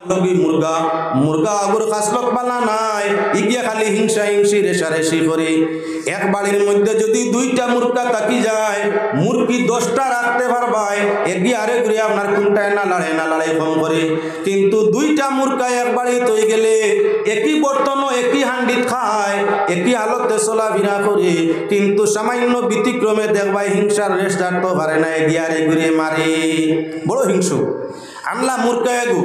লগে মুরগা মুরগা আগর খাসলত বানা নাই ইগিয়া খালি হিংসা হিংসি রেশারেশি করে। এক বাড়ির মধ্যে যদি দুইটা মুরগা থাকি যায় মুরগি 10টা রাখতে পারবাই এগিয়ে আরে ঘুরে আপনার কোনটায় না লাড়ে কম করে। কিন্তু দুইটা মুরগা এক বাড়ি তৈ গেলে একই বর্তন একই হান্ডিত খায় একই আলোতে চলাফেরা করে, কিন্তু সামান্য ব্যতিক্রমে দেখবাই হিংসার রেশ জানতে পারে না এগিয়ে আরে ঘুরে মারে। বড় হিংসু আনলা মুরগা এগু।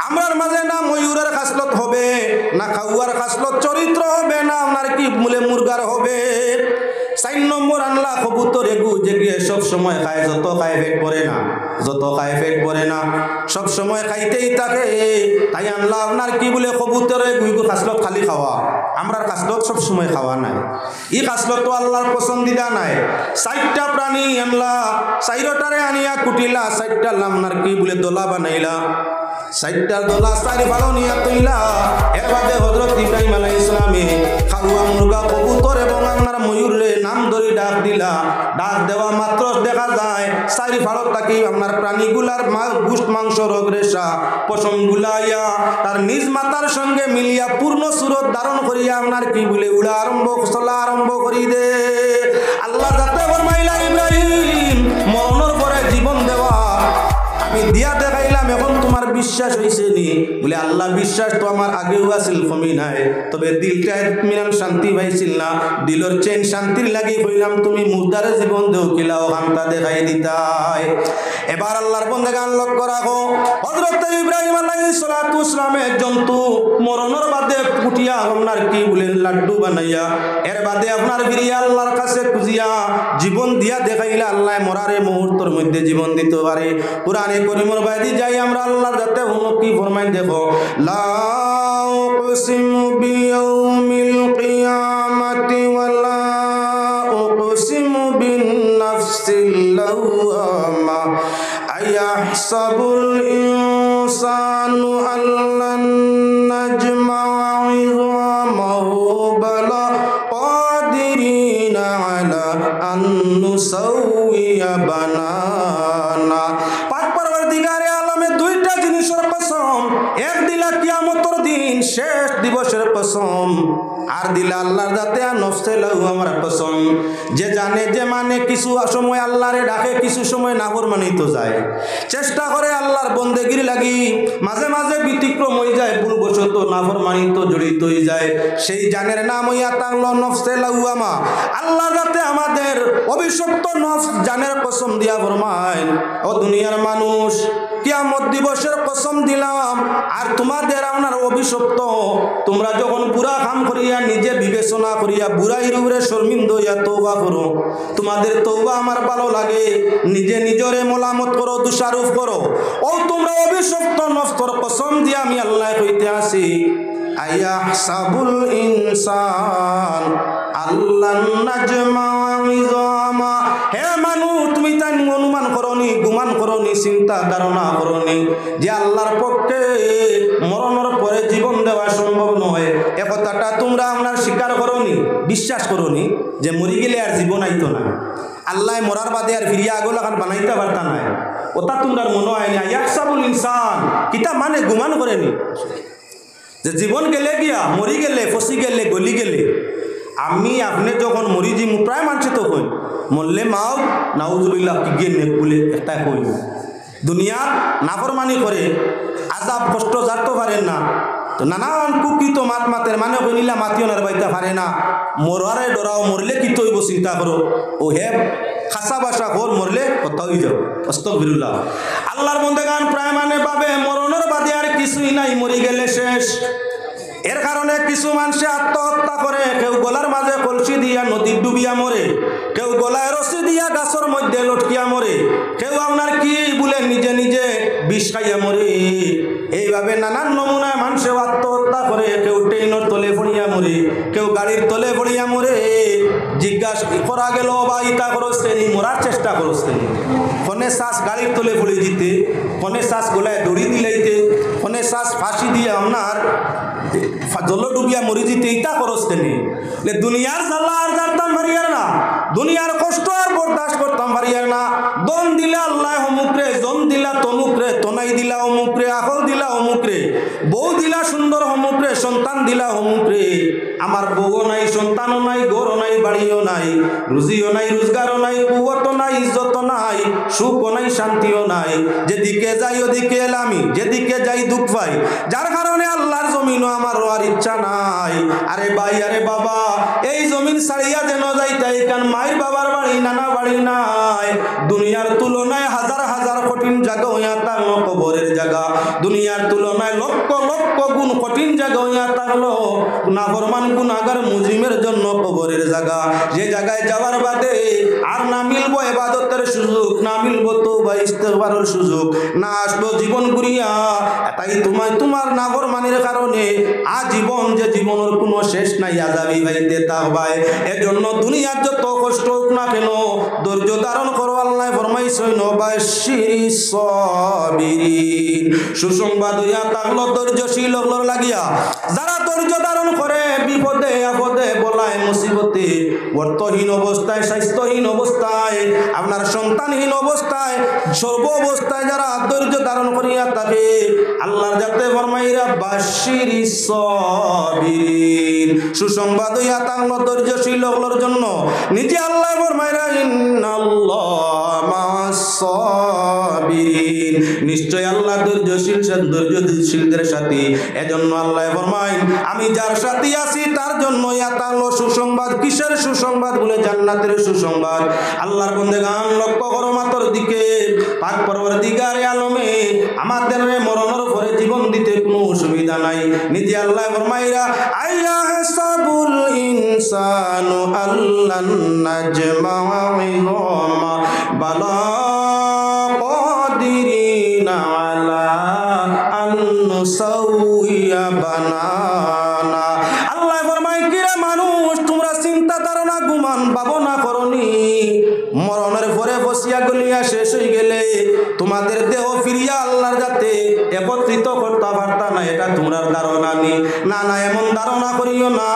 আমরার মাঝে না ময়ূরের খাসলত হবে না খাওয়ার খাসলত চরিত্র হবে না আপনার কি মূলে মুরগার হবে। 4 নম্বর আনলা কবুতর এগু যে গিয়ে সব সময় খায়, যত খায় পেট ভরে না, যত খায় পেট ভরে না, সব সময় খাইতেই থাকে। তাই আনলা আপনার কি বলে কবুতর এগু খাসলত খালি খাওয়া, আমরার খাসলত সব সময় খাওয়া নাই। ই খাসলত তো আল্লাহর পছন্দিদা নাই। 4টা প্রাণী আনলা 4টারে আনিয়া কুটিলা, 4টা আপনার কি বলে দোলা বানাইলা, 4টা দোলা 4 ভালো নিয়া তৈলা। এর বাদে হযরত ইব্রাহিম আলাইহিস সালামে খাওয়া মুরগা কবুতর এবং আপনার ময়ূরে নাম ধরে ডাক দিলা। ডাক দেওয়া মাত্র দেখা যায় 4 ভালো থাকি আপনার প্রাণীগুলার গোশত মাংস রোগ রেশা পশম গুলাইয়া তার নিজ মাতার সঙ্গে মিলিয়া পূর্ণ সুরত ধারণ করিয়া আপনার কি বলে উড়া চলা আরম্ভ করি দে। আল্লাহ যাতে ফরমাইলা ইব্রাহিম মরণের পরে জীবন দেওয়া আমি দিয়া দেখাইলাম, এখন তোমার বিশ্বাস হয়েছে নি? বলে আল্লাহ বিশ্বাস তো আমার আগেও আছিল, কমি নাই, তবে দিলটা মিলাম শান্তি পাইছিল না, দিলর চেন শান্তির লাগি কইলাম তুমি মুর্দারে জীবন দেও কিলাও হামতা দেখাই দিতাই। এবার আল্লাহর বন্দেগান লক্ষ্য রাখো, হযরত ইব্রাহিম আলাইহিস সালাতু ওয়াসসালামের জন্তু মরণের বাদে পুটিয়া আপনার কি বলে লাড্ডু বানাইয়া এর বাদে আপনার ফিরিয়া আল্লাহর কাছে খুঁজিয়া জীবন দিয়া দেখাইলা আল্লাহ মরারে মুহূর্তের মধ্যে জীবন দিতে পারে। কুরআনে করিমর বাইদি যাই আমরা আল্লাহর যাতে হুনো কি ফরমাই দেখো, লা উকসিমু বিয়াউমিল কিয়ামাতি ওয়ালা উকসিমু বিন নাফসিল লাওয়ামা আয়াহসাবুল ইনসানু আল্লান নাজমা'a 'idhamahu বালা কাদিরিনা আলা আন নুসাউইয়া বানানা। পরবর্তীকারে আলমে 2টা জিনিসের কসম, এক দিলা কিয়ামতের দিন শেষ দিবসের কসম, আর দিলা আল্লাহর যাতে নফসে লাওয়ামার কসম। যে জানে যে মানে কিছু সময় আল্লাহরে ডাকে, কিছু সময় নাফরমানি তো যায়, চেষ্টা করে আল্লাহর বন্দেগীর লাগি, মাঝে মাঝে ব্যতিক্রম হয়ে যায়, ভুলবশত নাফরমানি তো জড়িত হয়ে যায়, সেই জানের নাম হইয়া তাংলো নফসে লাওয়ামা। আল্লাহ যাতে আমাদের অভিশপ্ত নফস জানের কসম দিয়া ফরমায়, ও দুনিয়ার মানুষ কিয়ামত দিবসের কসম দিলাম, আর তোমাদের আপনার অভিশপ্ত তোমরা যখন বুড়া কাম করিয়া নিজে বিবেচনা করিয়া বুড়াইর উপরে শর্মিন্দ হইয়া তওবা করো, তোমাদের তওবা আমার ভালো লাগে, নিজে নিজরে মোলামত করো, দোষারোপ করো, ও তোমরা অভিশপ্ত নফসের কসম দিয়া আমি আল্লাহ কইতে আসি, আয়াহসাবুল ইনসান আল্লান নাজমা'a 'idhama। হে মানুষ তুমি তাই অনুমান করনি, গুমান করনি, চিন্তা ধারণা করনি যে আল্লাহর পক্ষে মরণের পরে জীবন দেওয়া সম্ভব নয়। এ কথাটা তোমরা আপনার স্বীকার করনি, বিশ্বাস করনি যে মরি গেলে আর জীবন আইতো না, আল্লাহ মরার বাদে আর ফিরিয়া আগো লাগান বানাইতে পারতা নাই, ওটা তোমরা মনে হয় না। ইয়াহসাবুল ইনসান কিতা মানে গুমান করেনি যে জীবন গেলে গিয়া মরি গেলে ফসি গেলে গলি গেলে আমি আপনি যখন মরি যাই, প্রায় মানুষ তো কই মরলে মাও নাউজুবিল্লাহ কি গিয়ে নেক বলে একটা কই, দুনিয়ার নাফরমানি করে আজাব কষ্ট জানতে পারেন না, তো নানান কুকৃত মাত মাতের মানে বলিলা মাতিও নার বাইতে পারে না, মরারে ডরাও, মরলে কি তৈব চিন্তা করো, ও হে খাসা বাসা ঘর মরলে কথা হয়ে যাও, আস্তাগফিরুল্লাহ। আল্লাহর বন্দেগান প্রায় মানে পাবে মরণের বাদে আর কিছুই নাই, মরি গেলে শেষ। এর কারণে কিছু মানুষে আত্মহত্যা করে, কেউ গলার মাঝে কলসি দিয়া নদীর ডুবিয়া মরে, কেউ গলায় রশি দিয়া গাছের মধ্যে লটকিয়া মরে, কেউ আপনার কি বলে নিজে নিজে বিষ খাইয়া মরে। এইভাবে নানান নমুনায় মানুষে আত্মহত্যা করে, কেউ ট্রেনের তলে পড়িয়া মরে, কেউ গাড়ির তলে পড়িয়া মরে। জিজ্ঞাসা করা গেল বা ইতা করছেনি, মরার চেষ্টা করছেনি, ফোনে শ্বাস গাড়ির তলে পড়ে দিতে, ফোনে শ্বাস গলায় দড়ি দিলাইতে, ফোনে শ্বাস ফাঁসি দিয়ে আপনার জল ডুবিয়া মরি যেতে, ইটা করছেনি। দুনিয়ার জ্বালা আর জানতাম মারিয়ার না, দুনিয়ার কষ্ট আর বরদাস্ত করতাম পারিয়ার না। দন দিলা আল্লাহ অমুকরে, জন দিলা তমুকরে, তনাই দিলা অমুকরে, আকল দিলা অমুকরে, বউ দিলা সুন্দর অমুকরে, সন্তান দিলা অমুকরে। আমার বউও নাই, সন্তানও নাই, ঘরও নাই, বাড়িও নাই, রুজিও নাই, রোজগারও নাই, কুয়াতো নাই, ইজ্জতও নাই, সুখও নাই, শান্তিও নাই। যেদিকে যাই ওদিকে এলামি, যেদিকে যাই দুঃখ পাই, যার কারণে আল্লাহর জমিনও আমার আর ইচ্ছা নাই। আরে ভাই, আরে বাবা, এই জমিন ছাড়িয়া যেন যাইতে কারণ মায়ের বাবার বাড়ি, নানা বাড়ি নাই। দুনিয়ার তুলনায় হাজার হাজার কঠিন জায়গা হইয়া থাকলো কবরের জায়গা। দুনিয়ার তুলনায় লক্ষ লক্ষ গুণ কঠিন জায়গা হইয়া থাকলো নাফরমান গুনাহগার মুজরিমের জন্য কবরের জায়গা। যে জায়গায় যাওয়ার বাদে আর না মিলবো ইবাদতের সুযোগ, না মিলবো তওবা ইস্তেগফারের সুযোগ, না আসলো জীবন ঘুরিয়া। তাই তোমার নাফরমানির কারণে আজীবন যে জীবনের কোনো শেষ নাই, আযাবি ভাইতে তাওবায়। এজন্য দুনিয়ার যত কষ্ট হোক না কেন ধৈর্য ধারণ করো। আল্লাহ ফরমাইছেন বাশিরিস সাবিরিন, সুসংবাদ হইয়া থাকলো ধৈর্যশীল হলোর লাগিয়া। যারা ধৈর্য ধারণ করে বিপদে আপদে বলায় মুসিবতে, অর্থহীন অবস্থায়, স্বাস্থ্যহীন অবস্থায়, আপনার সন্তানহীন অবস্থায়, সর্ব অবস্থায় যারা ধৈর্য ধারণ করিয়া থাকে, আল্লাহর যাতে ফরমাইরা বাশিরিস সাবিরিন, সুসংবাদ হইয়া থাকলো ধৈর্যশীল হলোর জন্য। নিজে আল্লাহ ফরমাইরা ইন্নাল্লাহ মা'আস সাবিরিন, নিশ্চয় আল্লাহ ধৈর্যশীলদের সাথে। এজন্য আল্লাহ ফরমায় আমি যার সাথে আছি তার জন্য এতালো সুসংবাদ। কিসের সুসংবাদ? বলে জান্নাতের সুসংবাদ। আল্লাহর বান্দাগান লক্ষ্য করো মাতর দিকে। পাক পরওয়ারদিগারে আলমে আমাদের মরণের পরে জীবন দিতে কোনো অসুবিধা নাই। নিজে আল্লাহ ফরমাইরা আইয়া হাসাবুল ইনসানু আল্লান নাজমা ইযমা বালা কাদিরিনা আলা আন নুসাউইয়া বানানা। আল্লাহ ফরমায় কিরে মানুষ, তোমরা চিন্তা ধারণা গুমান ভাবনা করনি মরণের পরে বসিয়া গলিয়া শেষ হয়ে গেলে তোমাদের দেহ ফিরিয়া আল্লাহর যাতে একত্রিত করতে পারতা না, এটা তোমরা ধারণা নি। না না, এমন ধারণা করিও না।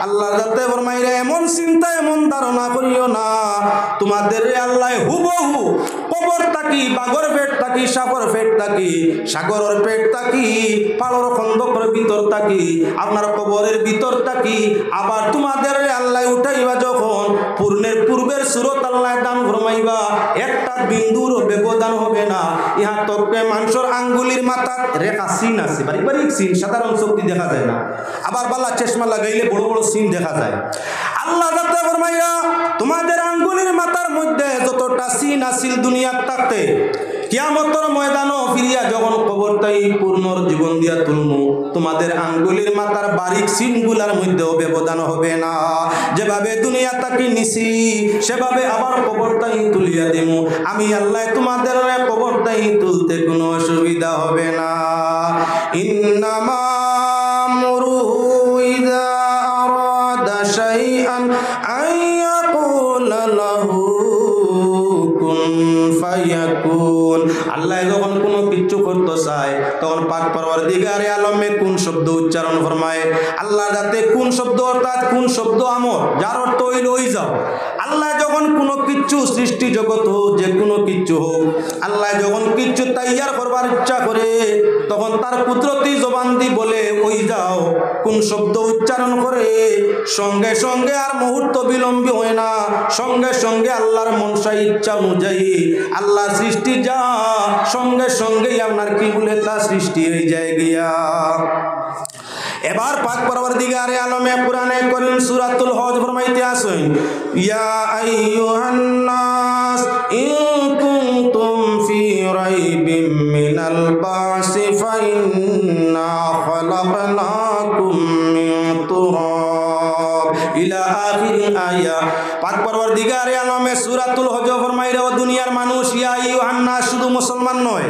আল্লাহর যাতে ফরমাইরা এমন চিন্তা, এমন ধারণা করিও না। তোমাদের আল্লাহ হুবহু কবর থাকি, বাগর পেট থাকি, সাপর পেট থাকি, সাগরের পেট থাকি, পাড়র খন্দকের ভিতর থাকি, আপনার কবরের ভিতর থাকি, আবার তোমাদের আল্লাহ উঠাইবা যখন পূর্বের সুরত আল্লাহ দান ফরমাইবা, একটা বিন্দুর ব্যবধান হবে না। ইহা তকে মানুষের আঙ্গুলির মাথা রেখা সিন আছে, বারিক সিন, সাধারণ শক্তি দেখা যায় না। আবার বালা চশমা লাগাইলে বড় বড় সিন দেখা যায়। আল্লাহ যাতে ফরমাইয়া তোমাদের আঙ্গুলির মাথার মধ্যে যতটা সিন আছিল দুনিয়ার থাকতে, কিয়ামতের ময়দানও ফিরিয়া যখন কবরটাই পূর্ণ জীবন দিয়া তুলমু, তোমাদের আঙ্গুলির মাথার বারিক সিনগুলার মধ্যেও ব্যবধান হবে না। যেভাবে দুনিয়া তাকে নিছি সেভাবে আবার কবরটাই তুলিয়া দিমু আমি আল্লাহ। তোমাদের কবরটাই তুলতে কোনো অসুবিধা হবে না। ইন্নামা আমরুহু ইযা আরাদা শাইআন আইয়াকুলা লাহু কুন ফায়াকুন। আল্লাহ যখন কোনো কিছু করতে চায় তখন পাক পরওয়ারদিগারে আলমে কোন শব্দ উচ্চারণ ফরমায়। আল্লাহ যাতে কোন শব্দ, অর্থাৎ কোন শব্দ আমর, যার অর্থ হইল ওই যাও। আল্লাহ যখন কোনো কিচ্ছু সৃষ্টি জগৎ হোক, যে কোনো কিচ্ছু হোক, আল্লাহ যখন কিচ্ছু তৈয়ার করবার ইচ্ছা করে তখন তার কুদরতি জবান দি বলে ওই যাও। কোন শব্দ উচ্চারণ করে সঙ্গে সঙ্গে আর মুহূর্ত বিলম্ব হয় না, সঙ্গে সঙ্গে আল্লাহর মনসা ইচ্ছা অনুযায়ী আল্লাহ সৃষ্টি যা সঙ্গে সঙ্গেই আপনার কি বলে তা সৃষ্টি হয়ে যায় গিয়া। এবার পাক পরওয়ারদিগারে আলমে কুরআনে কারীম সূরাতুল হজ ফরমাইতে আসেন, ইয়া আইয়ুহান নাস ইন কুনতুম ফি রাইবিম মিনাল বাসি ফাইন্না খালাকনাকুম মিন তুরাব ইলা আখির আয়া। পাক পরওয়ারদিগারে আলমে সূরাতুল হজ ফরমাইরা ও দুনিয়ার মানুষ, ইয়া আইয়ুহান নাস, শুধু মুসলমান নয়,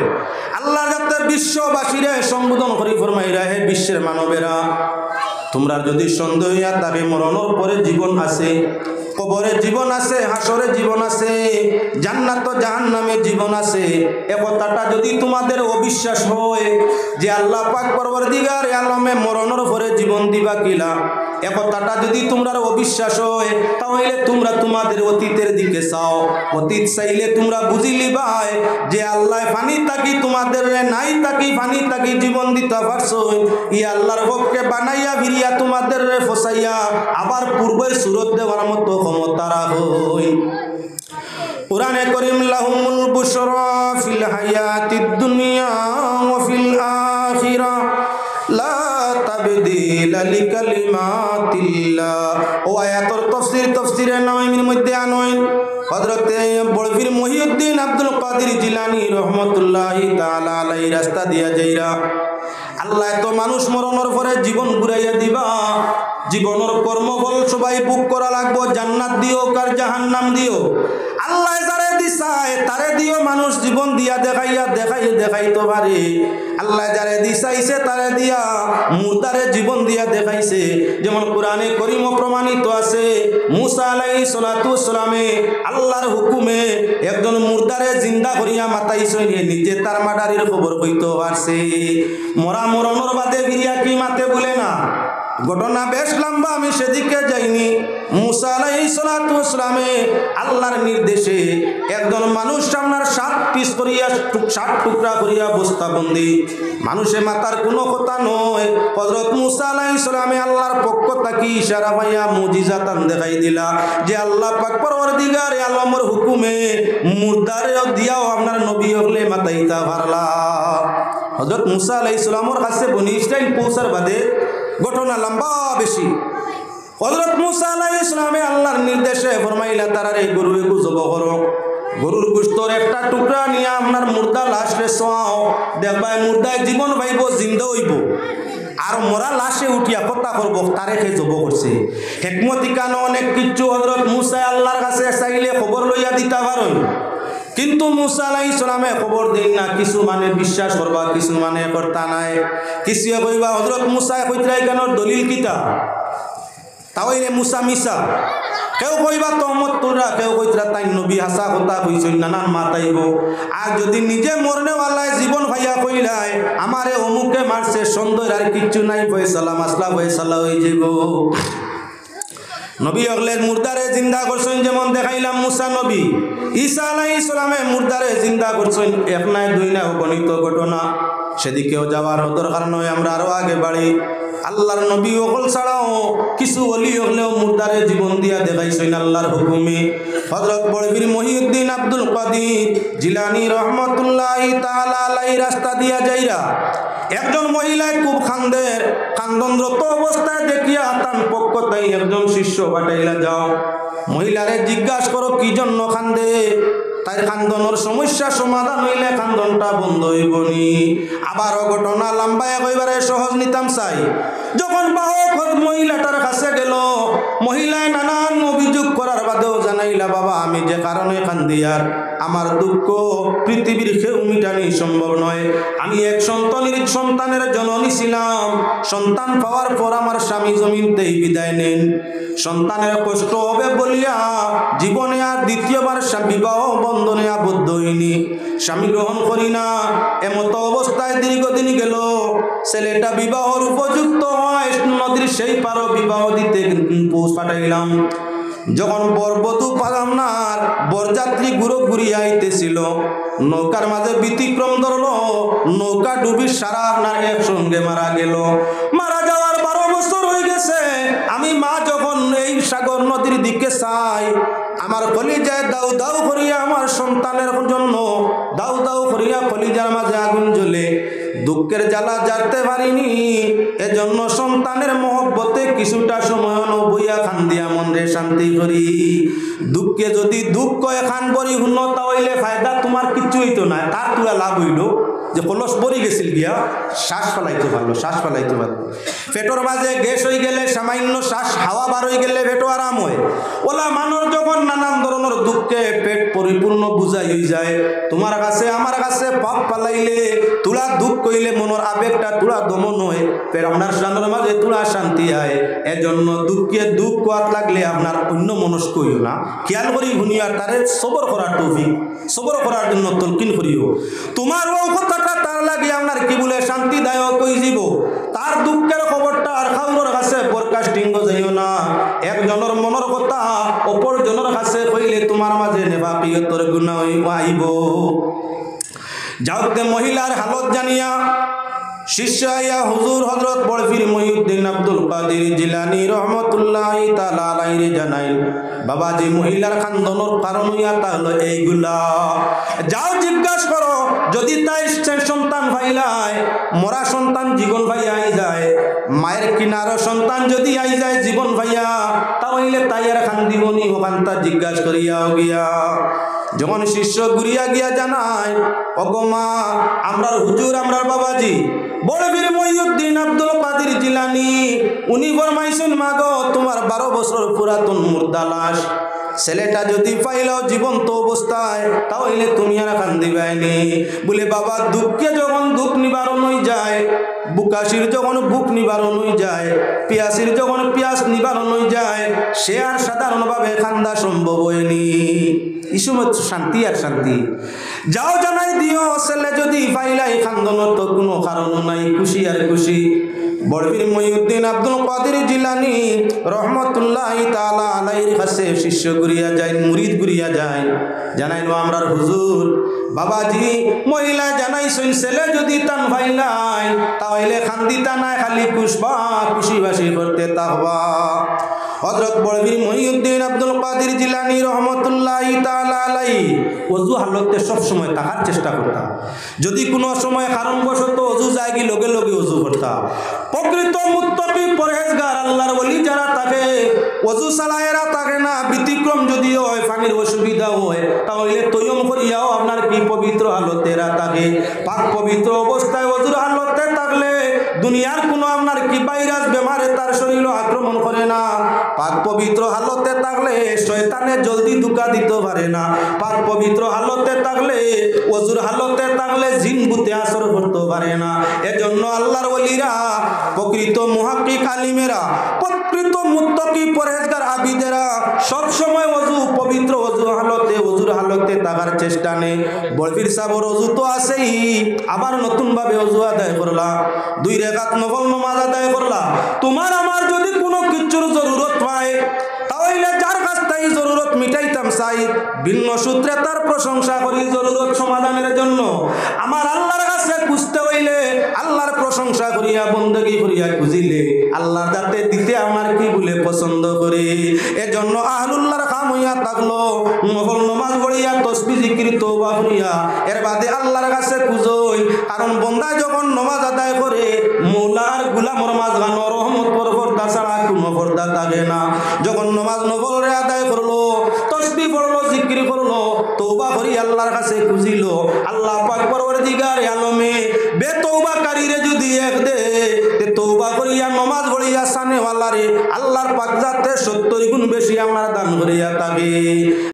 আল্লাহ যাতে বিশ্ববাসীরে সম্বোধন করি ফরমাইরা, হে বিশ্বের মানবেরা, তোমরা যদি সন্দেহ হইয়া থাকে মরণের পরে জীবন আছে, কবরে জীবন আছে, হাসরে জীবন আছে, জান্নাত ও জাহান্নামে জীবন আছে, এ কথাটা যদি তোমাদের অবিশ্বাস হয় যে আল্লাহ পাক পরওয়ারদিগার আলমে মরণের পরে জীবন দিবা কিলা, একথাটা যদি তোমরা অবিশ্বাস হয় তাহলে তোমরা তোমাদের অতীতের দিকে চাও। অতীত চাইলে তোমরা বুঝিলি ভাই যে আল্লাহ ফানি থাকি তোমাদের নাই থাকি ফানি থাকি জীবন দিতে পারছো। ই আল্লাহর হককে বানাইয়া ফিরিয়া তোমাদের ফসাইয়া আবার পূর্বের সুরত দেওয়ার মতো ক্ষমতা রাখই। কুরআনে কারীম লাহুমুল বুশরা ফিল হায়াতিদ দুনিয়া ওয়া ফিল আখিরা লা তাবদীলা লিকালিমাতিল্লাহ। ও আয়াতের তাফসীরে নাওয়ীর মধ্যে আনয় হযরতে বড়পীর মহিউদ্দিন আব্দুল কাদের জিলানী রহমাতুল্লাহি তাআলা আলাইহি রাস্তা দিয়া যাইরা আল্লাহ তো মানুষ মরণের পরে জীবন ঘুরাইয়া দিবা। জীবনের কর্মফল সবাই বুক করা লাগবো, জান্নাত দিও কার জাহান্নাম দিও। আল্লাহ যারে দিছায় তারে দিও, মানুষ জীবন দিয়া দেখাইতে পারে। আল্লাহ যারে দিছাইছে তারে দিয়া মুর্দারে জীবন দিয়া দেখাইছে। যেমন কোরআনে কারীম প্রমাণিত আছে মুসা আলাইহিস সালাতু ওয়াস সালামে আল্লাহর হুকুমে একজন মুর্দারে জিন্দা করিয়া মাতাইছে, নিজে তার মাডারির খবর কইতে পারছে। মরণের বাদে ফিরিয়া কি মাতে বলে না। ঘটনা বেশ লম্বা, আমি সেদিকে যাইনি। মুসা আলাইহিস সালাতু ওয়াস সালামে আল্লাহর নির্দেশে একজন মানুষ আপনার 7 পিস করিয়া 7 টুকরা করিয়া বস্তাবন্দি, মানুষে মাতার কোনো কথা নয়। হযরত মুসা আলাইহিস সালামে আল্লাহর পক্ষ থেকে ইশারা পাইয়া মুজিজাতান দেখাই দিলা যে আল্লাহ পাক পরওয়ারদিগার আলমের হুকুমে মুর্দারে দিয়াও আপনার নবী হলে মাতাইতা পারলা। হযরত মুসা আলাইহিস সালামের কাছে বনি ইসরাইল পৌঁছার বাদে ঘটনা লম্বা বেশি। হযরত মুসা আলাইহিস সালামে আল্লাহর নির্দেশে ফরমাইলা তারারে গরু একু জবাই করো। গরুর গোশতের একটা টুকরা নিয়ে আপনার মুর্দা লাশে ছোঁয়াও, দেখবাই মুর্দায় জীবন পাইব, জিন্দা হইব। আর মরা লাশে উঠিয়া কথা করবো তারে সে জব করছে। হেকমতি কান অনেক কিছু হযরত মুসা আল্লাহর কাছে চাইলে খবর লইয়া দিতে পারেন, কিন্তু মুসা আলাইহিস সালামে খবর দেন না। কিছু মানে বিশ্বাস করবা, কিছু মানে করতা নাই। কিছু কইবা হযরত মুসা কইতরাই কেন দলিল কিতা, তাইলে মুসা মিসা। কেউ কইবা তহমত তোরা, কেউ কইতরা তাই নবী হাসা কথা কইছেন, নানান মাতাইব। আর যদি নিজে মরনেওয়ালায় জীবন ভাইয়া কইলাই আমারে অমুকে মারছে, সুন্দর আর কিচ্ছু নাই, ফয়সালা মাসলা ফয়সালা হয়ে যাব। নবী হলেন মুর্দারে জিন্দা করছেন, যেমন দেখাইলাম মুসা নবী। ঈসা আলাইহিস সালামে মুর্দারে জিন্দা করছেন, এক নাই দুই নাই গণিত ঘটনা। সেদিকেও যাওয়ার দরকার নয়, আমরা আরো আগে বাড়ি। আল্লাহর নবী ওকল ছাড়াও কিছু ওলি হলেও মুর্দারে জীবন দিয়া দেখাইছেন আল্লাহর হুকুমে। হযরত বড়পীর মহিউদ্দিন আব্দুল কাদের জিলানী রহমাতুল্লাহি তাআলা আলাইহি রাস্তা দিয়া যাইরা একজন মহিলায় খুব খান্দের, কান্দনরত অবস্থায় দেখিয়া তার পক্ষ তাই একজন শিষ্য পাঠাইলা যাও, মহিলারে জিজ্ঞাসা করো কি জন্য কান্দে। তাই কান্দনের সমস্যা সমাধান হইলে কান্দনটা বন্ধ হইবনি। আবারও ঘটনা লম্বায় কইবারে সহজ নিতাম চাই। যখন বাহক মহিলাটার কাছে গেল, মহিলায় নানান অভিযোগ করার বাদেও জানাইলা বাবা আমি যে কারণে কান্দি আর আমার দুঃখ পৃথিবীর কেউ মিটানি সম্ভব নয়। আমি এক সন্তানের জননী ছিলাম। সন্তান পাওয়ার পর আমার স্বামী জমিনতেই বিদায় নেন। সন্তানের কষ্ট হবে বলিয়া জীবনে আর দ্বিতীয়বার বিবাহ বন্ধনে আবদ্ধ হইনি, স্বামী গ্রহণ করি না। এমত অবস্থায় দীর্ঘদিন গেল। ছেলেটা বিবাহর উপযুক্ত হয়, নদীর সেই পারো বিবাহ দিতে পৌঁছ পাঠাইলাম। যখন বরবধূ পাগামনার বরযাত্রী ঘুরি আইতেছিল, নৌকার মাঝে ব্যতিক্রম ধরল, নৌকা ডুবি সারা আপনার একসঙ্গে মারা গেল। মারা যাওয়ার 12 বছর হয়ে গেছে। আমি মা যখন এই সাগর নদীর দিকে চাই, আমার কলিজায় দাউ দাউ করিয়া আমার সন্তানের জন্য দাউ দাউ করিয়া কলিজার মাঝে আগুন জ্বলে। দুঃখের জ্বালা জানতে পারিনি, এজন্য সন্তানের মহব্বতে কিছুটা সময় বইয়া খান দিয়া মনরে শান্তি করি। দুঃখে যদি দুঃখ এখান বরি উন্নত হইলে ফায়দা তোমার কিচ্ছু হইতো না, তার তুলা লাভ হইল যে কলস বরি গেছিল গিয়া শ্বাস ফেলাইতে পারলো, শ্বাস ফেলাইতে পারলো। পেটর মাঝে গ্যাস হয়ে গেলে সামান্য শ্বাস হাওয়া বার হয়ে গেলে পেটও আরাম হয়। ওলা মানুষ যখন নানান ধরনের দুঃখে পেট পরিপূর্ণ বুঝাই হয়ে যায়, তোমার কাছে আমার কাছে পাপ পালাইলে তুলা দুঃখ কইলে মনের আবেগটা তুলা দমন হয়, ফের আপনার সামনের মাঝে তুলা শান্তি হয়। এজন্য দুঃখে দুঃখ কোয়াত লাগলে আপনার অন্য মনস্ক হইও না, খেয়াল করি শুনিয়া তারে সবর করার তৌফিক, সবর করার জন্য তলকিন করিও। তোমার ও কথাটা তার লাগে আপনার কি বলে শান্তিদায়ক হয়ে যাব। আর দুঃখের খবরটা আর কাউর কাছে ব্রডকাস্টিং যাইও না। একজনের মনের কথা অপরজনের কাছে কইলে তোমার মাঝে নেফাকিয়তের গুনাহ আইব। যাওতে মহিলার হালত জানিয়া শিষ্য আইয়া হুজুর হযরত বড়পীর মহিউদ্দিন আব্দুল কাদের জিলানী রহমাতুল্লাহি তাআলা আলাইহি জানাইল, বাবাজি মহিলার খান্দনের কারণ হইয়া তা হলো এইগুলা। যাও জিজ্ঞাসা করো, যদি তাই সন্তান ভাইলায় মরা সন্তান জীবন ভাইয়া আই যায়, মায়ের কিনারো সন্তান যদি আই যায় জীবন ভাইয়া, তাহলে তাই আর খান দিবনি ওখান তা জিজ্ঞাসা করিয়াও গিয়া। যখন শিষ্য ঘুরিয়া গিয়া জানায়, ওগো মা আমরার হুজুর আমরার বাবাজি বড়পীর মহিউদ্দিন আব্দুল কাদের জিলানী উনি ফরমাইছেন, মাগো তোমার 12 বছর পুরাতন মুর্দা লাশ ছেলেটা যদি পাইলাও জীবন্ত অবস্থায়, তাহলে তুমি আর কান্দিবাইনি। বলে বাবা দুঃখে যখন দুঃখ নিবারণ হয়ে যায়, বুকাশির যখন বুক নিবারণ হয়ে যায়, পিয়াসির যখন পিয়াস নিবারণ হয়ে যায়, সে আর সাধারণভাবে কান্দা সম্ভব হয়নি। এই সময় শান্তি আর শান্তি। যাও জানাই দিও, ছেলে যদি পাইলাই কান্দনের তো কোনো কারণ নাই, খুশি আর খুশি। বড়পীর মহিউদ্দিন আব্দুল কাদের জিলানী রহমাতুল্লাহি তাআলা আলাইহির কাছে শিষ্য ঘুরিয়া যায়, মুরিদ ঘুরিয়া যায়, জানাইলো আমরার হুজুর বাবাজি মহিলা জানাইছেন ছেলে যদি তান ভাইলাই তাহলে খান্দিতা নাই, খালি খুশবা খুশি বাসি করতে থাকবা। হযরত বড়পীর মহিউদ্দিন আব্দুল কাদের জিলানী রহমাতুল্লাহি তাআলা আলাইহি ওযু হালতে সব সময় থাকার চেষ্টা করতা। যদি কোনো সময় কারণবশত ওযু জায়গি লগে লগে ওযু করতা। প্রকৃত মুত্তাকি পরহেজগার আল্লাহর ওলি যারা থাকে ওযু সালায়েরা থাকে না, ব্যতিক্রম যদি হয় পানির অসুবিধা হয় তাহলে তৈয়ম করিয়াও আপনার কি পবিত্র হালতেরা থাকে। পাক পবিত্র অবস্থায় ওযুর হালতে থাকলে দুনিয়ার কোনো আপনার কি ভাইরাস বেমারে তার শরীরে আক্রমণ করে না। পাক পবিত্র হালতে থাকলে শয়তানে জলদি ধোঁকা দিতে পারে না। পাক পবিত্র হালতে থাকলে ওযুর হালতে থাকলে জিন ভূতে আসর করতে পারে না। এজন্য আল্লাহর ওলিরা প্রকৃত মুহাক্কিক আলিমেরা প্রকৃত মুত্তাকি পরহেজগার আবিদেরা সব সময় ওযু পবিত্র ওযুর হালতে থাকার চেষ্টা নেই। বড়পীর সাহেবের ওযু তো আছেই, আবার নতুন ভাবে ওযু আদায় করলা, 2 রাকাত নফল নামাজ আদায় করলা। তোমার আমার যদি কোনো কিছুর জরুরত হয় তাহলে যার কাছ থেকে জরুরত মিটাইতাম চাই ভিন্ন সূত্রে তার প্রশংসা করি জরুরত সমাধানের জন্য। আমার আল্লাহর কাছে খুঁজতে হইলে আল্লাহর প্রশংসা করিয়া বন্দেগী করিয়া খুঁজিলে আল্লাহর দাতে দিতে আমার কি বলে পছন্দ করে। এজন্য আহলুল্লাহর কাম হইয়া থাকলো নফল নামাজ পড়িয়া তাসবিহ জিকির তওবা করিয়া এর বাদে আল্লাহর কাছে খুঁজই। কারণ বন্দা যখন নামাজ আদায় করে মওলার গোলামর মাঝখানে রহমত পরদা ছাড়া কোনো পর্দা থাকে না। যখন নামাজ নফল আদায় করলো, তাসবিহ পড়লো, জিকির করলো, তওবা করি আল্লাহর কাছে খুঁজিল, আল্লাহ পাক পরওয়ারদিগার আলমে বেতওবাকারীরে যদি এক দে তে তওবা করিয়া নামাজ পড়িয়া সানেওয়ালারে আল্লাহর পাক যাতে 70 গুণ বেশি আমরা দান করিয়া থাকে।